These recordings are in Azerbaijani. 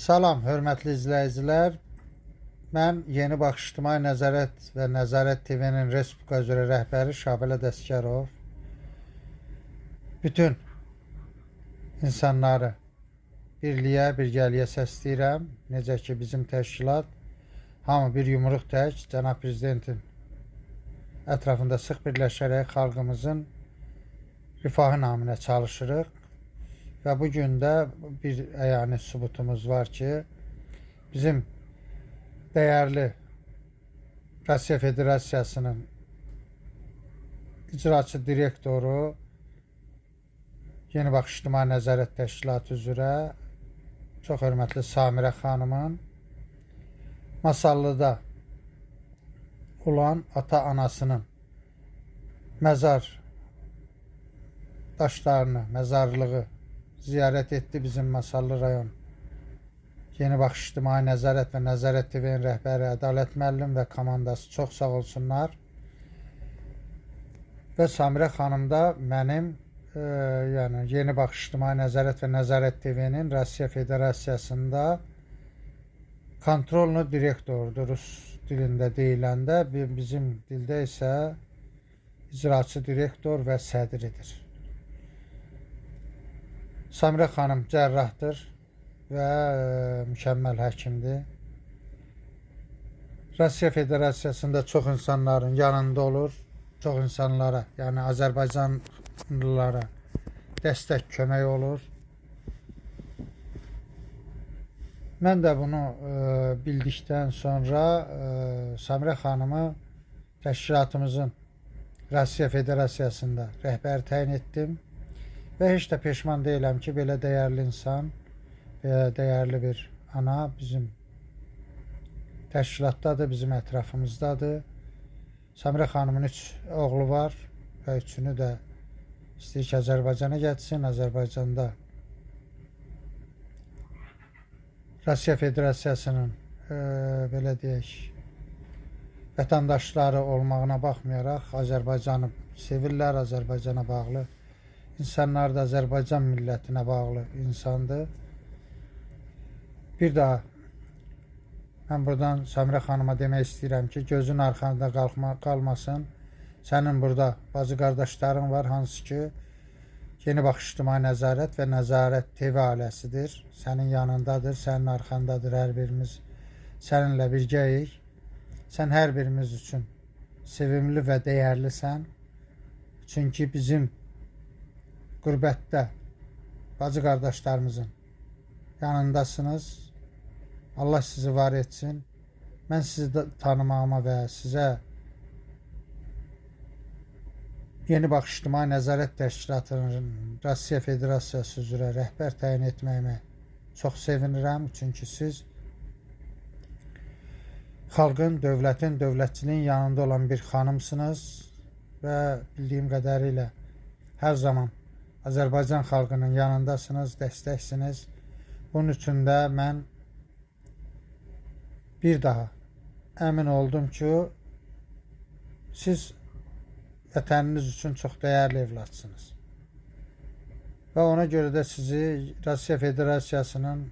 Salam, hörmətli izləyicilər. Mən Yeni Baxış İctimai Nəzarət və Nəzarət TV-nin Respublika üzrə rəhbəri Şabələ Dəstgərov bütün insanları birliyə, birgəliyə səsləyirəm. Necə ki, bizim təşkilat hamı bir yumruq tək Cənab Prezidentin ətrafında sıx birləşərək xalqımızın rifahı naminə çalışırıq. Və bugün də bir əyani sübutumuz var ki, bizim dəyərli Rusiya Federasiyasının icraçı direktoru Yeni Baxış İctimai Nəzarət Təşkilatı üzrə çox hörmətli Samirə xanımın Masallıda olan ata-anasının məzar daşlarını, məzarlığı ziyarət etdi bizim Masallı rayon Yeni Baxış İctimai Nəzarət və Nəzarət TV-nin rəhbəri Ədalət müəllim və komandası çox sağ olsunlar. Və Samirə xanım da mənim yəni Yeni Baxış İctimai Nəzarət və Nəzarət TV-nin Rusiya Federasiyasında kontrolnu direktorudur. Rus dilində deyiləndə, bizim dildə isə icraçı direktor və sədridir. Samirə xanım cərrahdır və mükəmməl həkimdir. Rusiya Federasiyasında çox insanların yanında olur. Çox insanlara, yəni Azərbaycanlılara dəstək, kömək olur. Mən də bunu bildikdən sonra Samirə xanımı təşkilatımızın Rusiya Federasiyasında rəhbər təyin etdim. Və heç də peşman deyiləm ki, belə dəyərli insan, belə dəyərli bir ana bizim təşkilatdadır, bizim ətrafımızdadır. Samirə xanımın 3 oğlu var və 3-ünü də istəyir ki, Azərbaycana getsin. Azərbaycanda Rusiya Federasiyasının belə deyək, vətəndaşları olmağına baxmayaraq Azərbaycanı sevirlər, Azərbaycana bağlı İnsanlar da Azərbaycan millətinə bağlı insandır. Bir daha mən buradan Samirə xanıma demək istəyirəm ki, gözün arxanda qalmasın. Sənin burada bacı qardaşların var, hansı ki Yeni Baxış İctimai Nəzarət və Nəzarət TV ailəsidir. Sənin yanındadır, sənin arxandadır, hər birimiz səninlə birgəyik. Sən hər birimiz üçün sevimli və dəyərlisən. Çünki bizim qürbətdə bacı qardaşlarımızın yanındasınız. Allah sizi var etsin. Mən sizi tanımağıma və sizə Yeni Baxış İctimai Nəzarət Təşkilatının Rusiya Federasiyası üzrə rəhbər təyin etməyimə çox sevinirəm. Çünki siz xalqın, dövlətin, dövlətçiliyin yanında olan bir xanımsınız və bildiyim qədərilə hər zaman Azərbaycan xalqının yanındasınız, dəstəksiniz. Bunun üçün də mən bir daha əmin oldum ki, siz vətəniniz üçün çox dəyərli evladsınız. Və ona görə də sizi Rusiya Federasiyasının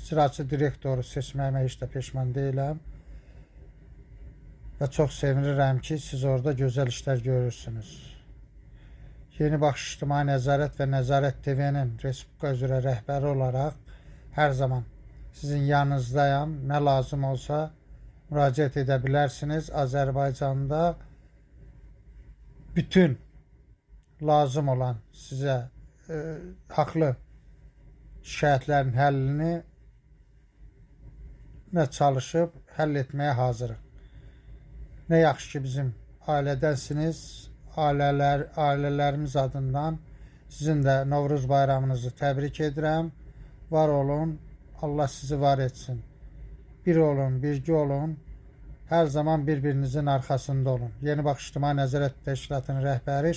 icraçı direktoru seçməyimə heç də peşman deyiləm. Və çox sevinirəm ki, siz orada gözəl işlər görürsünüz. Yeni Baxış İctimai Nəzarət və Nəzarət TV-nin Respublika üzrə rəhbəri olaraq hər zaman sizin yanınızdayam. Nə lazım olsa müraciət edə bilərsiniz. Azərbaycanda bütün lazım olan sizə haqlı şikayətlərin həllini çalışıb həll etməyə hazırıq. Nə yaxşı ki, bizim ailədənsiniz. Ailələrimiz adından sizin də Novruz bayramınızı təbrik edirəm. Var olun, Allah sizi var etsin. Bir olun, birgə olun. Hər zaman bir-birinizin arxasında olun. Yeni Baxış İctimai Nəzarət Təşkilatının rəhbəri